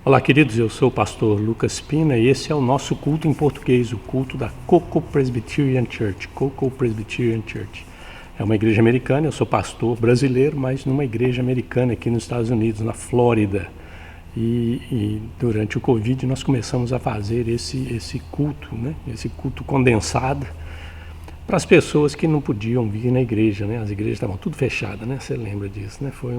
Olá, queridos, eu sou o pastor Lucas Pina e esse é o nosso culto em português, o culto da Cocoa Presbyterian Church. Cocoa Presbyterian Church. É uma igreja americana, eu sou pastor brasileiro, mas numa igreja americana aqui nos Estados Unidos, na Flórida. E durante o Covid nós começamos a fazer esse culto, né? Esse culto condensado para as pessoas que não podiam vir na igreja, né? As igrejas estavam tudo fechadas, né? Você lembra disso, né? Foi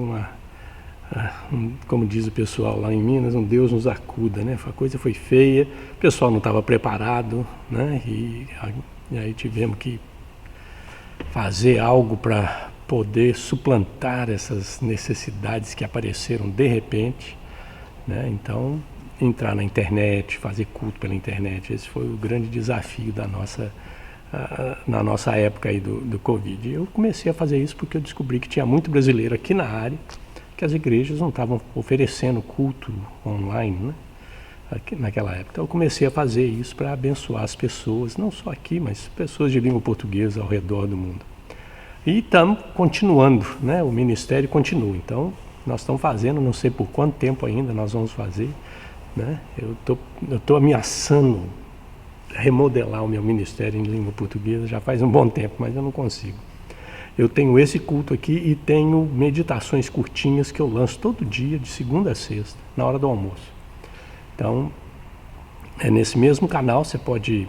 como diz o pessoal lá em Minas, um Deus nos acuda, né? A coisa foi feia, o pessoal não estava preparado, né? E aí tivemos que fazer algo para poder suplantar essas necessidades que apareceram de repente, né? Então, entrar na internet, fazer culto pela internet, esse foi o grande desafio na nossa época aí do Covid. Eu comecei a fazer isso porque eu descobri que tinha muito brasileiro aqui na área, que as igrejas não estavam oferecendo culto online, né? Naquela época. Então eu comecei a fazer isso para abençoar as pessoas, não só aqui, mas pessoas de língua portuguesa ao redor do mundo. E estamos continuando, né? O ministério continua. Então nós estamos fazendo, não sei por quanto tempo ainda nós vamos fazer, né? Eu tô ameaçando remodelar o meu ministério em língua portuguesa já faz um bom tempo, mas eu não consigo. Eu tenho esse culto aqui e tenho meditações curtinhas que eu lanço todo dia, de segunda a sexta, na hora do almoço. Então, é nesse mesmo canal, você pode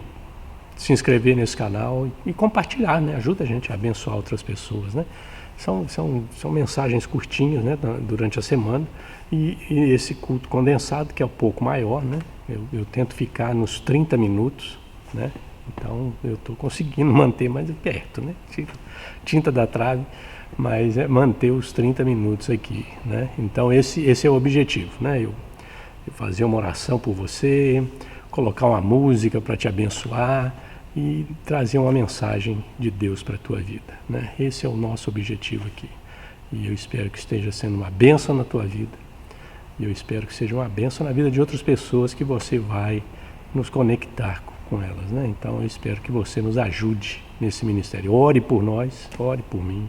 se inscrever nesse canal e compartilhar, né? Ajuda a gente a abençoar outras pessoas, né? São mensagens curtinhas, né? Durante a semana e esse culto condensado, que é um pouco maior, né? Eu tento ficar nos 30 minutos, né? Então, eu estou conseguindo manter mais perto, né? Tinta da trave, mas é manter os 30 minutos aqui, né? Então, esse é o objetivo, né? Eu fazer uma oração por você, colocar uma música para te abençoar e trazer uma mensagem de Deus para a tua vida, né? Esse é o nosso objetivo aqui. E eu espero que esteja sendo uma bênção na tua vida. E eu espero que seja uma bênção na vida de outras pessoas que você vai nos conectar com elas, né? Então eu espero que você nos ajude nesse ministério. Ore por nós, ore por mim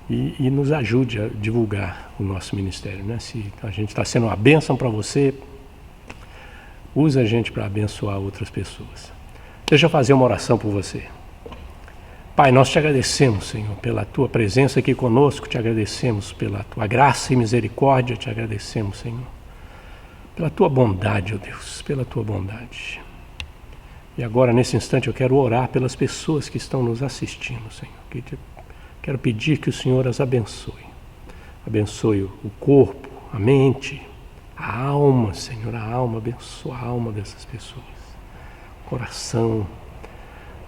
e nos ajude a divulgar o nosso ministério, né? Se a gente está sendo uma bênção para você, use a gente para abençoar outras pessoas. Deixa eu fazer uma oração por você. Pai, nós te agradecemos, Senhor, pela tua presença aqui conosco, te agradecemos pela tua graça e misericórdia, te agradecemos, Senhor, pela tua bondade, ó Deus, pela tua bondade. E agora, nesse instante, eu quero orar pelas pessoas que estão nos assistindo, Senhor. Quero pedir que o Senhor as abençoe. Abençoe o corpo, a mente, a alma, Senhor, a alma. Abençoa a alma dessas pessoas. O coração.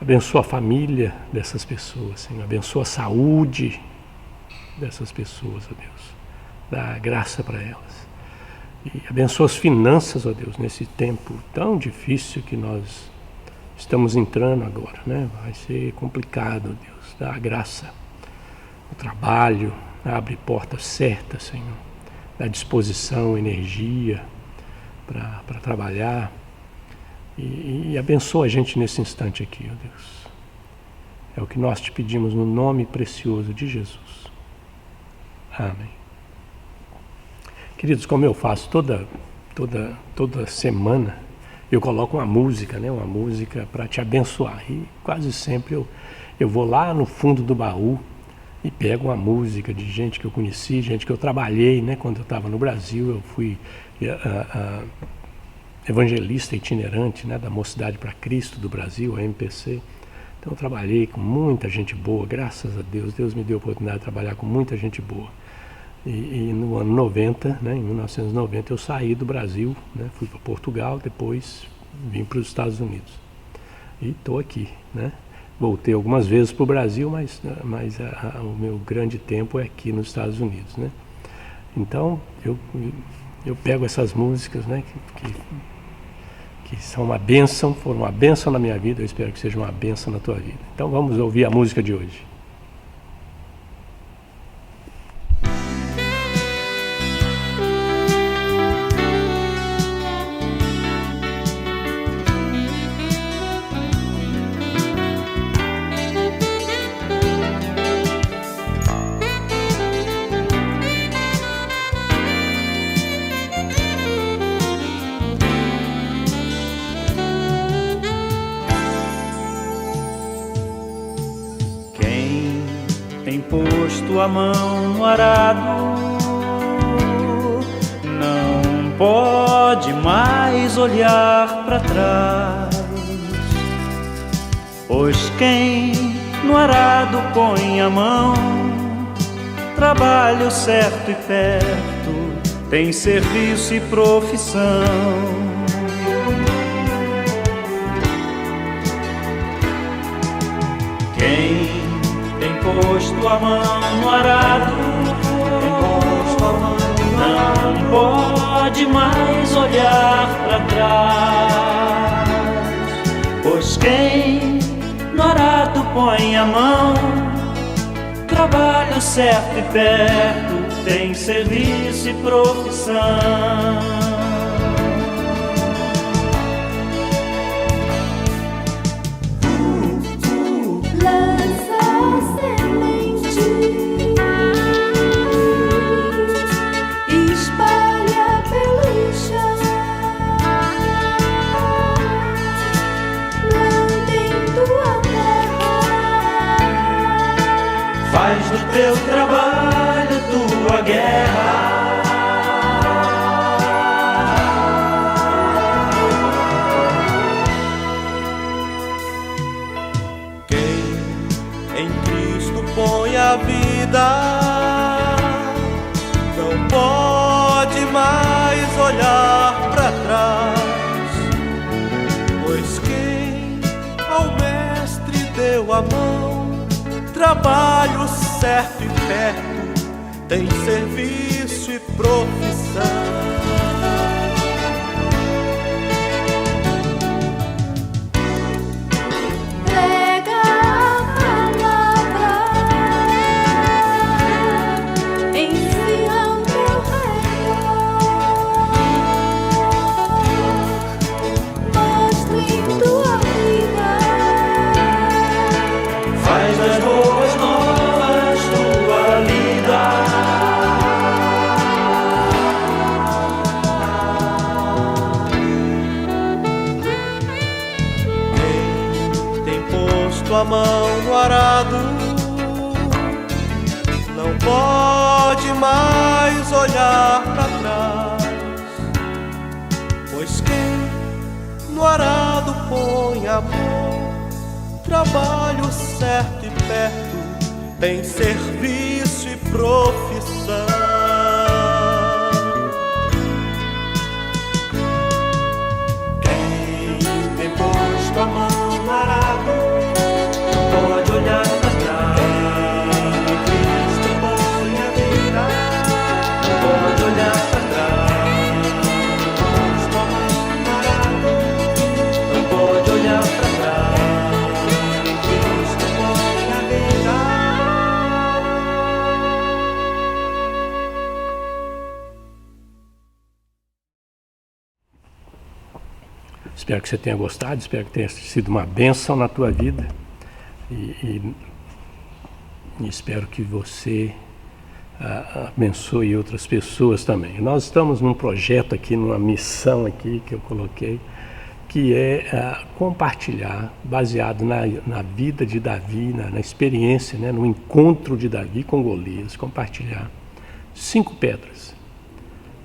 Abençoa a família dessas pessoas, Senhor. Abençoa a saúde dessas pessoas, ó Deus. Dá graça para elas. E abençoa as finanças, ó Deus, nesse tempo tão difícil que nós estamos entrando agora, né? Vai ser complicado, Deus. Dá graça. O trabalho, abre portas certas, Senhor. Dá disposição, energia para trabalhar. E abençoa a gente nesse instante aqui, ó Deus. É o que nós te pedimos no nome precioso de Jesus. Amém. Queridos, como eu faço toda semana, eu coloco uma música, né? Uma música para te abençoar. E quase sempre eu vou lá no fundo do baú e pego uma música de gente que eu conheci, gente que eu trabalhei, né? Quando eu estava no Brasil, eu fui evangelista itinerante, né? Da Mocidade para Cristo do Brasil, a MPC. Então eu trabalhei com muita gente boa, graças a Deus. Deus me deu a oportunidade de trabalhar com muita gente boa. E no ano 90, né, em 1990, eu saí do Brasil, né, fui para Portugal, depois vim para os Estados Unidos. E estou aqui, né? Voltei algumas vezes para o Brasil, mas o meu grande tempo é aqui nos Estados Unidos, né? Então, eu pego essas músicas, né, que são uma bênção, foram uma bênção na minha vida, eu espero que seja uma bênção na tua vida. Então vamos ouvir a música de hoje. tem posto a mão no arado não pode mais olhar para trás, pois quem no arado põe a mão, trabalho certo e perto, tem serviço e profissão. Quem tem posto a mão no arado, não pode mais olhar para trás, pois quem no arado põe a mão, trabalho certo e perto, tem serviço e profissão. Faz do teu trabalho tua guerra. Quem em Cristo põe a vida não pode mais olhar para trás, pois quem ao Mestre deu a mão, trabalho certo e perto, tem serviço e profissão. Prega a palavra, ensina o teu redor, mostra em tua vida, Faz das boas novas tua lida. Quem tem posto a mão no arado não pode mais olhar para trás, pois quem no arado põe a mão, trabalho certo e perto, tem serviço e profissão. Quem tem posto a mão no arado não pode olhar para trás. Cristo põe a vida, não pode olhar para trás. Posto a mão no arado não pode olhar para trás. Cristo põe a vida. Espero que você tenha gostado, espero que tenha sido uma bênção na tua vida e espero que você abençoe outras pessoas também. Nós estamos num projeto aqui, numa missão aqui que eu coloquei, que é compartilhar, baseado na vida de Davi, na experiência, né, no encontro de Davi com Golias, compartilhar 5 pedras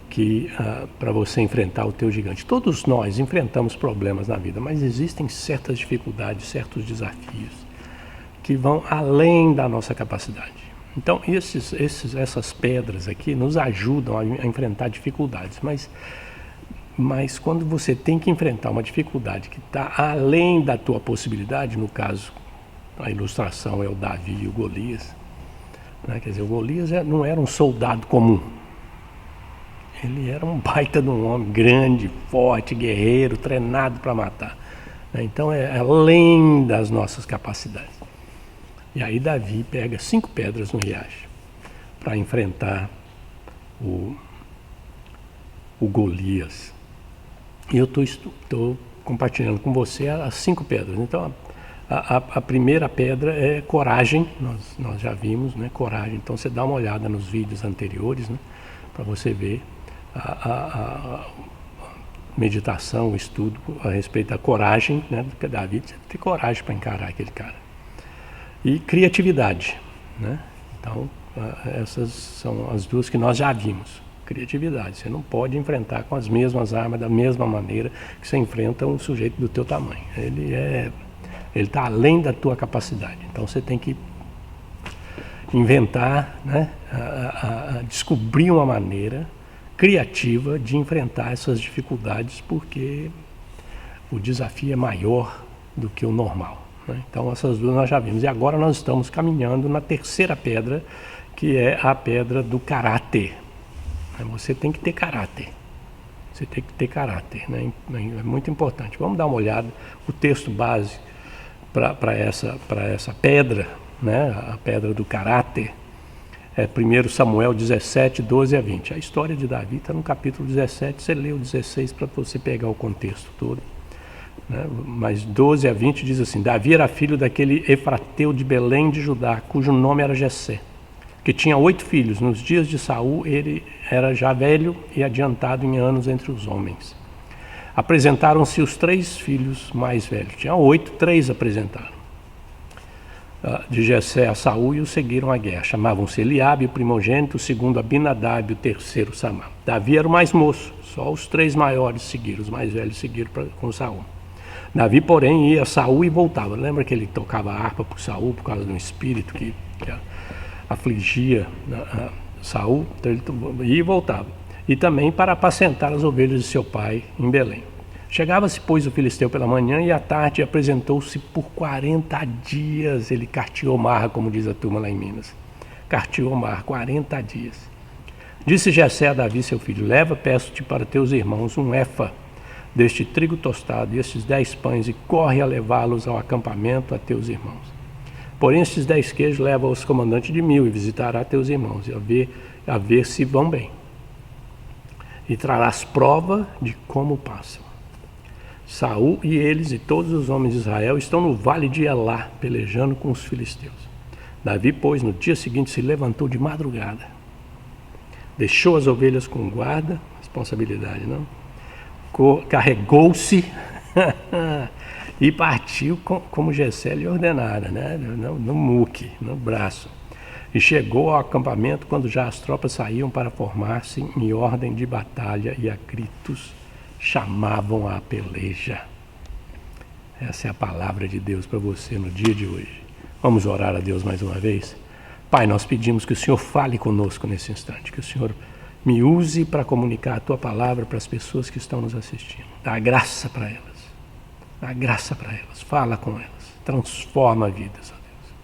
que para você enfrentar o teu gigante. Todos nós enfrentamos problemas na vida, mas existem certas dificuldades, certos desafios que vão além da nossa capacidade. Então essas pedras aqui nos ajudam a enfrentar dificuldades, mas quando você tem que enfrentar uma dificuldade que está além da tua possibilidade, no caso, a ilustração é o Davi e o Golias, né? Quer dizer, o Golias não era um soldado comum. Ele era um baita de um homem grande, forte, guerreiro, treinado para matar. Então é além das nossas capacidades. E aí Davi pega 5 pedras no riacho para enfrentar o Golias. E eu estou compartilhando com você as 5 pedras. Então a primeira pedra é coragem, nós já vimos, né? Coragem. Então você dá uma olhada nos vídeos anteriores, né? Para você ver a meditação, o estudo a respeito da coragem, né? Porque Davi tinha que ter coragem para encarar aquele cara. E criatividade, né? Então, essas são as duas que nós já vimos. Criatividade. Você não pode enfrentar com as mesmas armas, da mesma maneira que você enfrenta um sujeito do teu tamanho. Ele está além da tua capacidade. Então, você tem que inventar, né? Descobrir uma maneira criativa de enfrentar essas dificuldades, porque o desafio é maior do que o normal, né? Então essas duas nós já vimos. E agora nós estamos caminhando na terceira pedra, que é a pedra do caráter. Você tem que ter caráter. Você tem que ter caráter, né? É muito importante. Vamos dar uma olhada. O texto base para essa pedra, né? A pedra do caráter, é 1 Samuel 17, 12 a 20. A história de Davi está no capítulo 17, você lê o 16 para você pegar o contexto todo, né? Mas 12 a 20 diz assim: Davi era filho daquele Efrateu de Belém de Judá, cujo nome era Jessé, que tinha 8 filhos. Nos dias de Saul ele era já velho e adiantado em anos entre os homens. Apresentaram-se os 3 filhos mais velhos. Tinha 8, 3 apresentaram. De Jessé a Saul e o seguiram à guerra. Chamavam-se Eliabe, o primogênito, o segundo Abinadab, o terceiro Samá. Davi era o mais moço, só os 3 maiores seguiram, os mais velhos seguiram com Saul. Davi, porém, ia a Saul e voltava. Lembra que ele tocava harpa por Saul por causa de um espírito que afligia Saul? Então ele ia e voltava. E também para apacentar as ovelhas de seu pai em Belém. Chegava-se, pois, o filisteu pela manhã e à tarde apresentou-se por 40 dias. Ele carteou marra, como diz a turma lá em Minas. Carteou marra, 40 dias. Disse Jessé a Davi, seu filho: leva, peço-te, para teus irmãos um efa deste trigo tostado e estes 10 pães, e corre a levá-los ao acampamento a teus irmãos. Porém, estes 10 queijos leva aos comandantes de 1000 e visitará teus irmãos, e a ver se vão bem. E trarás prova de como passam. Saul e eles e todos os homens de Israel estão no vale de Elá, pelejando com os filisteus. Davi, pois, no dia seguinte se levantou de madrugada, deixou as ovelhas com guarda, responsabilidade não, carregou-se e partiu como Jessé lhe ordenara, né? No muque, no braço. E chegou ao acampamento quando já as tropas saíam para formar-se em ordem de batalha, e a gritos chamavam a peleja. Essa é a palavra de Deus para você no dia de hoje. Vamos orar a Deus mais uma vez? Pai, nós pedimos que o Senhor fale conosco nesse instante, que o Senhor me use para comunicar a Tua palavra para as pessoas que estão nos assistindo. Dá graça para elas, dá graça para elas, fala com elas, transforma vidas, ó Deus.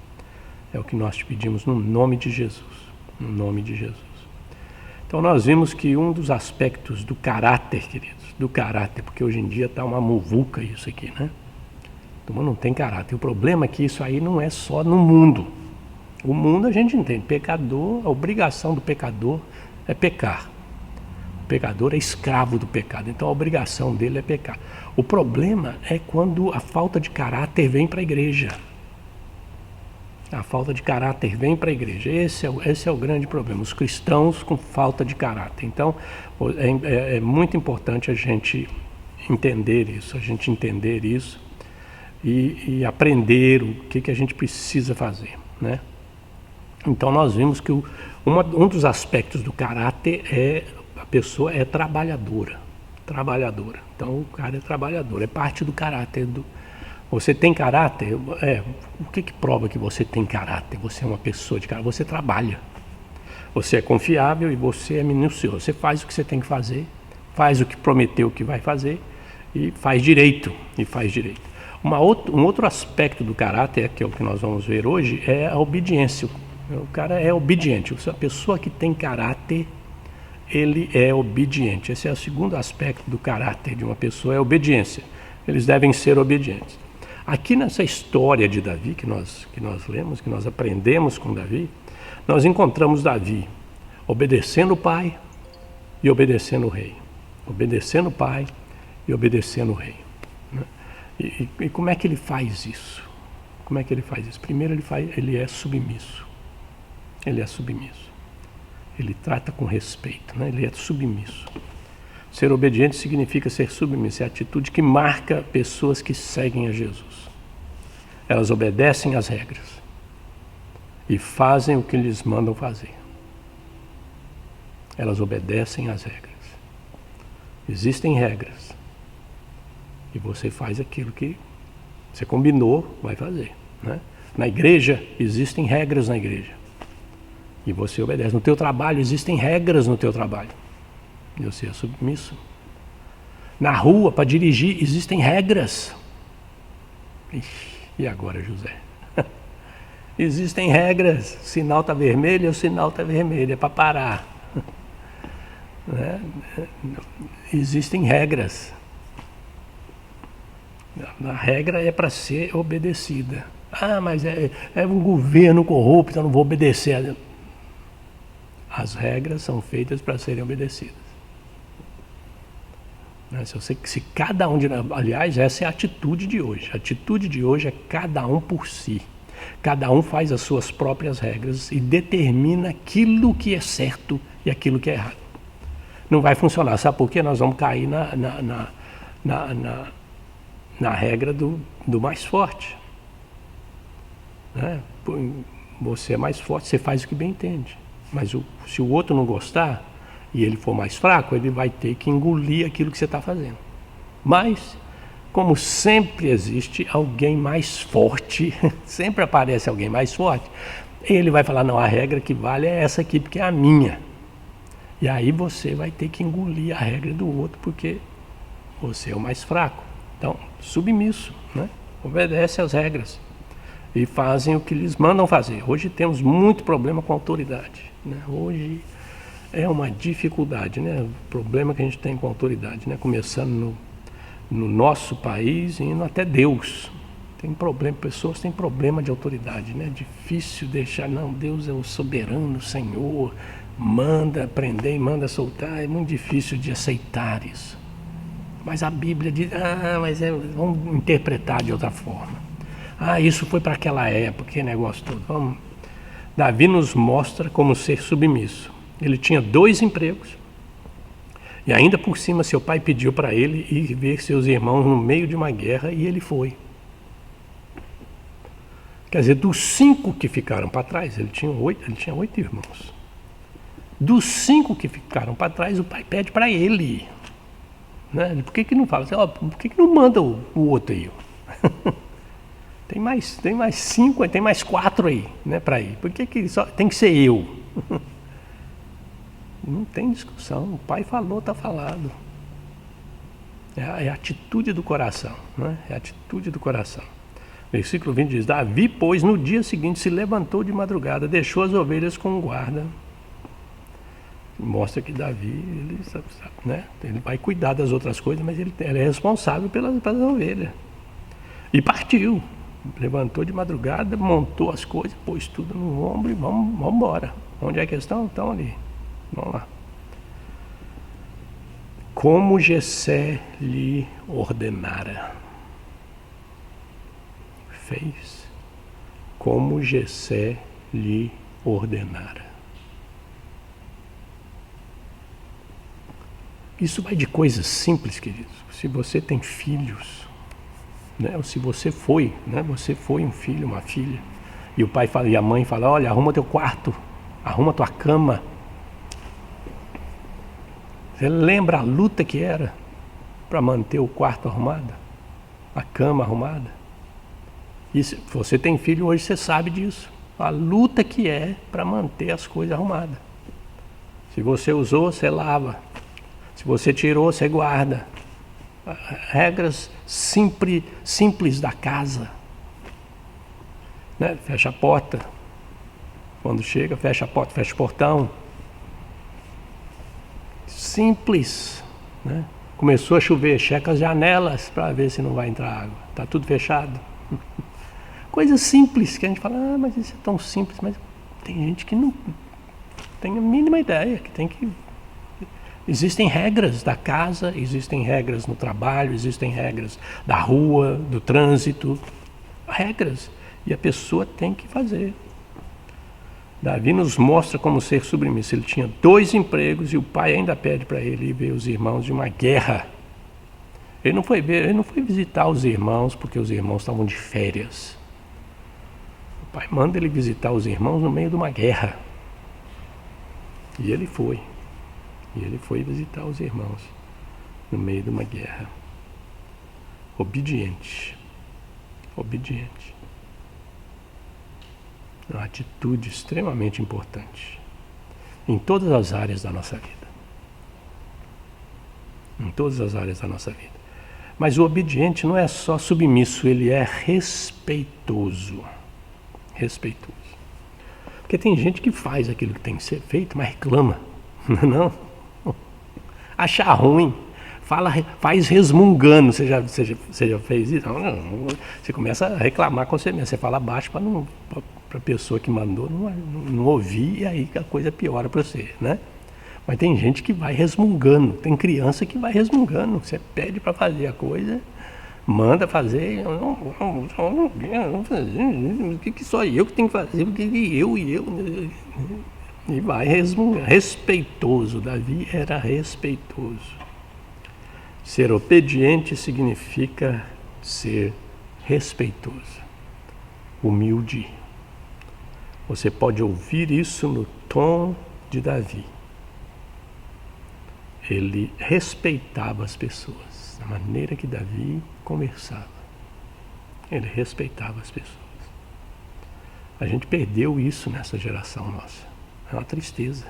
É o que nós te pedimos no nome de Jesus, no nome de Jesus. Então nós vimos que um dos aspectos do caráter, queridos, do caráter, porque hoje em dia está uma muvuca isso aqui, né? Todo mundo não tem caráter. O problema é que isso aí não é só no mundo. O mundo a gente entende. Pecador, a obrigação do pecador é pecar. O pecador é escravo do pecado, então a obrigação dele é pecar. O problema é quando a falta de caráter vem para a igreja. A falta de caráter vem para a igreja. Esse é o grande problema. Os cristãos com falta de caráter. Então, é muito importante a gente entender isso, e aprender o que a gente precisa fazer, né? Então, nós vimos que um dos aspectos do caráter é a pessoa é trabalhadora. Então, o cara é trabalhador, é parte do caráter do... Você tem caráter? O que prova que você tem caráter? Você é uma pessoa de caráter, você trabalha. Você é confiável e você é minucioso. Você faz o que você tem que fazer, faz o que prometeu que vai fazer e faz direito. Um outro aspecto do caráter, que é o que nós vamos ver hoje, é a obediência. O cara é obediente. A pessoa que tem caráter, ele é obediente. Esse é o segundo aspecto do caráter de uma pessoa, é a obediência. Eles devem ser obedientes. Aqui nessa história de Davi, que nós lemos, que nós aprendemos com Davi, nós encontramos Davi obedecendo o pai e obedecendo o rei. Obedecendo o pai e obedecendo o rei, né? E como é que ele faz isso? Primeiro ele é submisso. Ele trata com respeito, né? Ele é submisso. Ser obediente significa ser submisso, é a atitude que marca pessoas que seguem a Jesus. Elas obedecem às regras. e fazem o que lhes mandam fazer. Elas obedecem às regras. Existem regras. E você faz aquilo que você combinou, vai fazer, né? Na igreja, existem regras na igreja. E você obedece. No teu trabalho, existem regras no teu trabalho. E você é submisso. Na rua, para dirigir, existem regras. Ixi, e agora, José? Existem regras. O sinal está vermelho, o sinal está vermelho, é para parar. Né? Existem regras. A regra é para ser obedecida. Ah, mas é um governo corrupto, eu não vou obedecer. As regras são feitas para serem obedecidas. Se cada um de nós, aliás, essa é a atitude de hoje. A atitude de hoje é cada um por si. Cada um faz as suas próprias regras e determina aquilo que é certo e aquilo que é errado. Não vai funcionar. Sabe por quê? Nós vamos cair na regra do mais forte. Né? Você é mais forte, você faz o que bem entende. Mas se o outro não gostar e ele for mais fraco, ele vai ter que engolir aquilo que você está fazendo. Mas, como sempre existe alguém mais forte, sempre aparece alguém mais forte, ele vai falar, não, a regra que vale é essa aqui, porque é a minha. E aí você vai ter que engolir a regra do outro, porque você é o mais fraco. Então, submisso, né? Obedece às regras e fazem o que lhes mandam fazer. Hoje temos muito problema com a autoridade, né? Hoje é uma dificuldade, né? O problema que a gente tem com a autoridade, né? Começando no nosso país e indo até Deus. Tem problema, pessoas têm problema de autoridade, né? Difícil deixar, não, Deus é o soberano, Senhor, manda prender e manda soltar, é muito difícil de aceitar isso. Mas a Bíblia diz, vamos interpretar de outra forma. Isso foi para aquela época, que negócio todo. Davi nos mostra como ser submisso. Ele tinha 2 empregos e ainda por cima seu pai pediu para ele ir ver seus irmãos no meio de uma guerra e ele foi. Quer dizer, dos 5 que ficaram para trás, ele tinha 8 irmãos. Dos 5 que ficaram para trás, o pai pede para ele. Né? Por que não fala assim, por que não manda o outro aí? Tem mais 5, tem mais 4 aí, né, para ir. Por que só tem que ser eu? Não tem discussão, o pai falou, está falado. É a atitude do coração, né? É a atitude do coração. Versículo 20 diz, Davi, pois, no dia seguinte se levantou de madrugada, deixou as ovelhas com o guarda. Mostra que Davi, ele, né? Ele vai cuidar das outras coisas, mas ele é responsável pelas ovelhas. E partiu. Levantou de madrugada, montou as coisas, pôs tudo no ombro e vamos embora. Onde é que estão? Estão ali. Vamos lá. Como Jessé lhe ordenara. Fez como Jessé lhe ordenara. Isso vai de coisas simples, queridos. Se você tem filhos, né? Ou se você foi, né? Você foi um filho, uma filha, e o pai fala, e a mãe fala, olha, arruma teu quarto, arruma tua cama. Você lembra a luta que era para manter o quarto arrumado, a cama arrumada? E se você tem filho hoje, você sabe disso. A luta que é para manter as coisas arrumadas. Se você usou, você lava. Se você tirou, você guarda. Regras simples da casa. Né? Fecha a porta. Quando chega, fecha a porta, fecha o portão. Simples. Né? Começou a chover, checa as janelas para ver se não vai entrar água. Está tudo fechado. Coisas simples que a gente fala, mas isso é tão simples, mas tem gente que não tem a mínima ideia, que tem que... Existem regras da casa, existem regras no trabalho, existem regras da rua, do trânsito, regras, e a pessoa tem que fazer. Davi nos mostra como ser submisso. Ele tinha 2 empregos e o pai ainda pede para ele ir ver os irmãos de uma guerra. Ele não foi visitar os irmãos porque os irmãos estavam de férias. O pai manda ele visitar os irmãos no meio de uma guerra. E ele foi. E ele foi visitar os irmãos no meio de uma guerra. Obediente. Obediente. Uma atitude extremamente importante em todas as áreas da nossa vida. Em todas as áreas da nossa vida. Mas o obediente não é só submisso, ele é respeitoso. Respeitoso. Porque tem gente que faz aquilo que tem que ser feito, mas reclama. Não. Acha ruim. Faz resmungando. Você já fez isso? Não. Você começa a reclamar com você mesmo. Você fala baixo para a pessoa que mandou não ouvir, e aí a coisa piora para você, né? Mas tem gente que vai resmungando. Tem criança que vai resmungando. Você pede para fazer a coisa, manda fazer. Não fazer. O que só eu que tenho que fazer? O que eu. E vai resmungar. Respeitoso. Davi era respeitoso. Ser obediente significa ser respeitoso, humilde. Você pode ouvir isso no tom de Davi. Ele respeitava as pessoas, da maneira que Davi conversava. Ele respeitava as pessoas. A gente perdeu isso nessa geração nossa. É uma tristeza.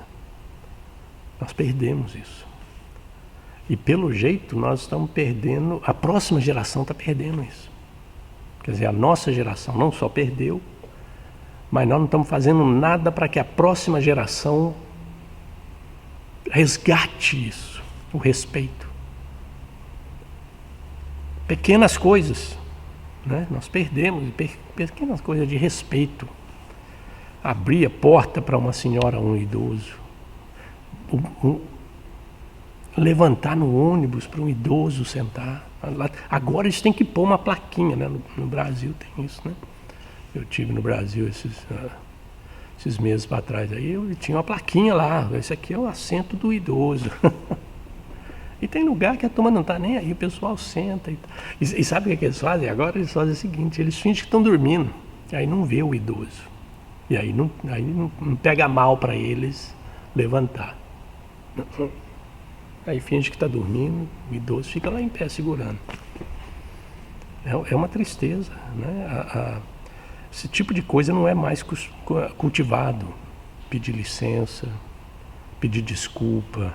Nós perdemos isso. E pelo jeito nós estamos perdendo, a próxima geração está perdendo isso. Quer dizer, a nossa geração não só perdeu, mas nós não estamos fazendo nada para que a próxima geração resgate isso, o respeito. Pequenas coisas, né? Nós perdemos pequenas coisas de respeito. Abrir a porta para uma senhora ou um idoso. Levantar no ônibus para um idoso sentar. Agora eles têm que pôr uma plaquinha, né? No Brasil tem isso, né? Eu estive no Brasil esses meses para trás, aí eu tinha uma plaquinha lá, esse aqui é o assento do idoso. E tem lugar que a turma não está nem aí, o pessoal senta. E sabe o que eles fazem? Agora eles fazem o seguinte, eles fingem que estão dormindo, aí não vê o idoso. E aí não pega mal para eles levantar. Aí finge que está dormindo, o idoso fica lá em pé segurando. É uma tristeza, né? Esse tipo de coisa não é mais cultivado. Pedir licença, pedir desculpa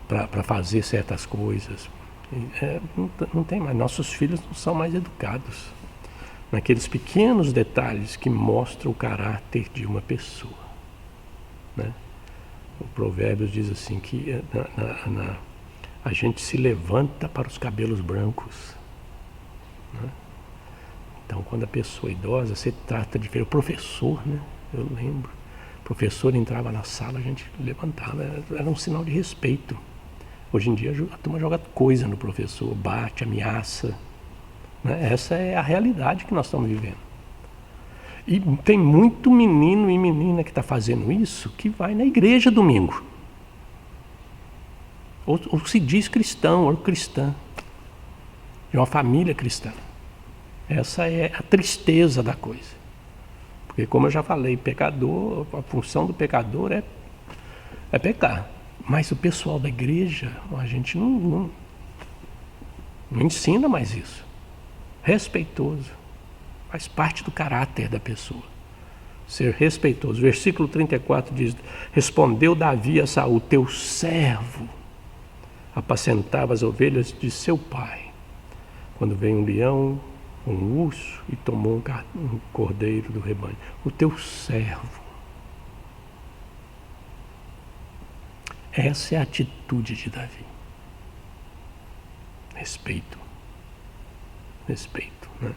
para fazer certas coisas. Não tem mais. Nossos filhos não são mais educados naqueles pequenos detalhes que mostram o caráter de uma pessoa, né? O Provérbios diz assim que a gente se levanta para os cabelos brancos, né? Então, quando a pessoa é idosa, você trata de ver o professor, né? Eu lembro, o professor entrava na sala, a gente levantava, era um sinal de respeito. Hoje em dia a turma joga coisa no professor, bate, ameaça, né? Essa é a realidade que nós estamos vivendo. E tem muito menino e menina que está fazendo isso, que vai na igreja domingo. Ou se diz cristão ou cristã. De uma família cristã. Essa é a tristeza da coisa. Porque, como eu já falei, pecador, a função do pecador é pecar. Mas o pessoal da igreja, a gente não ensina mais isso. Respeitoso. Faz parte do caráter da pessoa. Ser respeitoso. Versículo 34 diz: respondeu Davi a Saul, teu servo apacentava as ovelhas de seu pai. Quando veio um leão, um urso e tomou um cordeiro do rebanho. O teu servo. Essa é a atitude de Davi. Respeito. Respeito, né?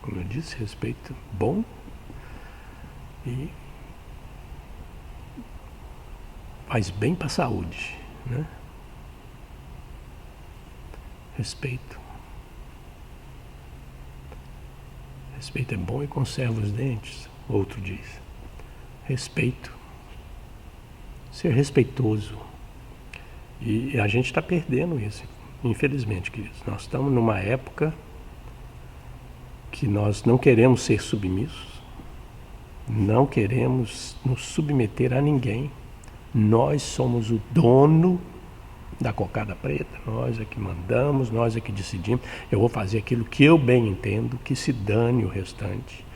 Como eu disse, respeito bom e faz bem para a saúde, né? Respeito. Respeito é bom e conserva os dentes, outro diz. Respeito. Ser respeitoso. E a gente está perdendo isso, infelizmente, queridos. Nós estamos numa época que nós não queremos ser submissos, não queremos nos submeter a ninguém. Nós somos o dono da cocada preta, nós é que mandamos, nós é que decidimos. Eu vou fazer aquilo que eu bem entendo, que se dane o restante.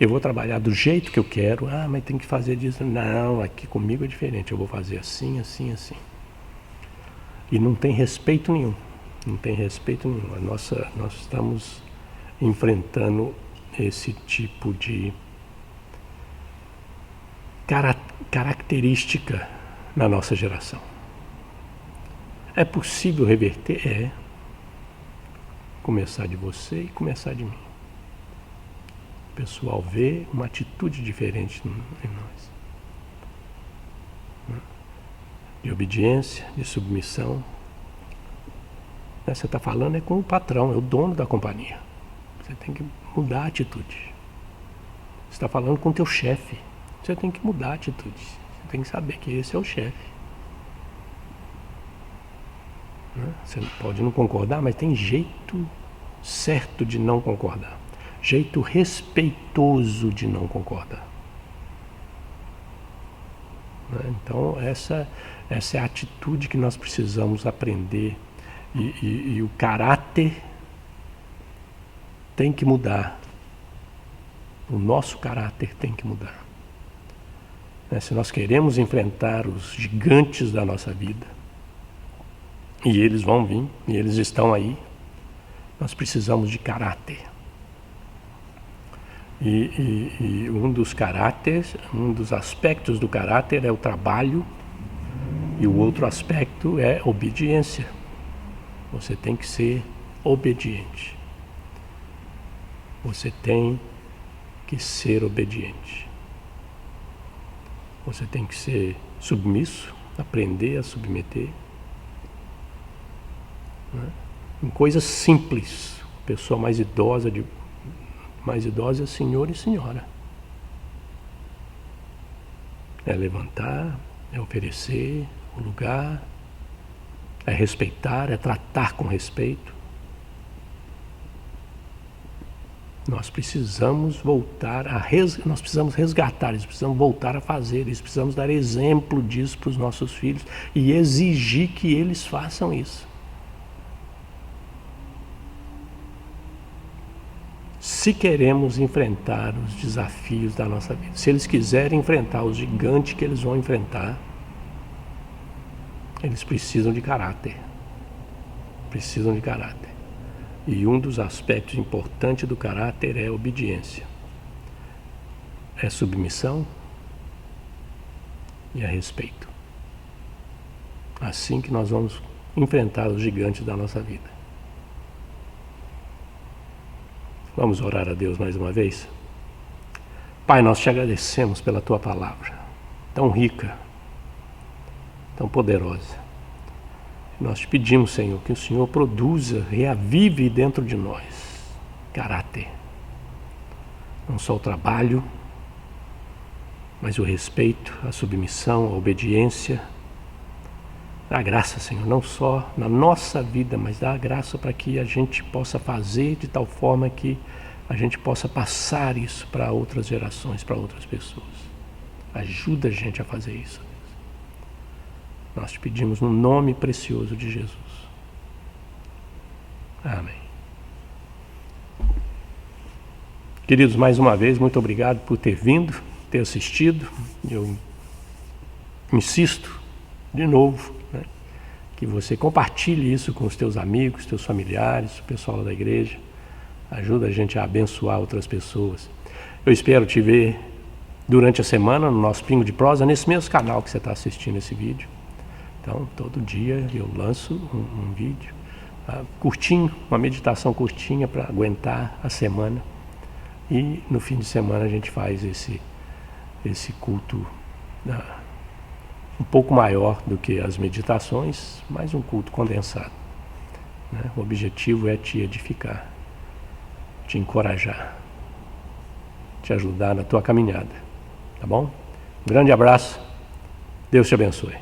Eu vou trabalhar do jeito que eu quero. Mas tem que fazer disso. Não, aqui comigo é diferente, eu vou fazer assim, assim, assim. E não tem respeito nenhum, não tem respeito nenhum. Nós estamos enfrentando esse tipo de característica na nossa geração. É possível reverter? É. Começar de você e começar de mim. O pessoal vê uma atitude diferente em nós. De obediência, de submissão. Você está falando é com o patrão, é o dono da companhia. Você tem que mudar a atitude. Você está falando com o teu chefe. Você tem que mudar a atitude. Você tem que saber que esse é o chefe. Você pode não concordar, mas tem jeito certo de não concordar. Jeito respeitoso de não concordar. Então essa é a atitude que nós precisamos aprender. E o caráter tem que mudar. O nosso caráter tem que mudar. Se nós queremos enfrentar os gigantes da nossa vida, e eles vão vir, e eles estão aí, nós precisamos de caráter. E um dos aspectos do caráter é o trabalho, e o outro aspecto é obediência. Você tem que ser obediente. Você tem que ser obediente. Você tem que ser submisso, aprender a submeter. Em coisas simples. A pessoa mais idosa é senhor e senhora. É levantar, é oferecer o lugar, é respeitar, é tratar com respeito. Nós precisamos nós precisamos resgatar isso, precisamos voltar a fazer isso, precisamos dar exemplo disso para os nossos filhos e exigir que eles façam isso. Se queremos enfrentar os desafios da nossa vida, se eles quiserem enfrentar os gigantes que eles vão enfrentar, eles precisam de caráter. Precisam de caráter. E um dos aspectos importantes do caráter é a obediência. É submissão e é respeito. Assim que nós vamos enfrentar os gigantes da nossa vida. Vamos orar a Deus mais uma vez? Pai, nós te agradecemos pela tua palavra, tão rica, tão poderosa. Nós te pedimos, Senhor, que o Senhor produza, reavive dentro de nós caráter. Não só o trabalho, mas o respeito, a submissão, a obediência. Dá graça, Senhor, não só na nossa vida, mas dá graça para que a gente possa fazer de tal forma que a gente possa passar isso para outras gerações, para outras pessoas. Ajuda a gente a fazer isso. Nós te pedimos no nome precioso de Jesus. Amém. Queridos, mais uma vez, muito obrigado por ter vindo, ter assistido. Eu insisto de novo, que você compartilhe isso com os teus amigos, teus familiares, o pessoal da igreja. Ajuda a gente a abençoar outras pessoas. Eu espero te ver durante a semana no nosso Pingo de Prosa, nesse mesmo canal que você está assistindo esse vídeo. Então, todo dia eu lanço um vídeo curtinho, uma meditação curtinha para aguentar a semana. E no fim de semana a gente faz esse culto um pouco maior do que as meditações, mas um culto condensado. O objetivo é te edificar, te encorajar, te ajudar na tua caminhada. Tá bom? Um grande abraço. Deus te abençoe.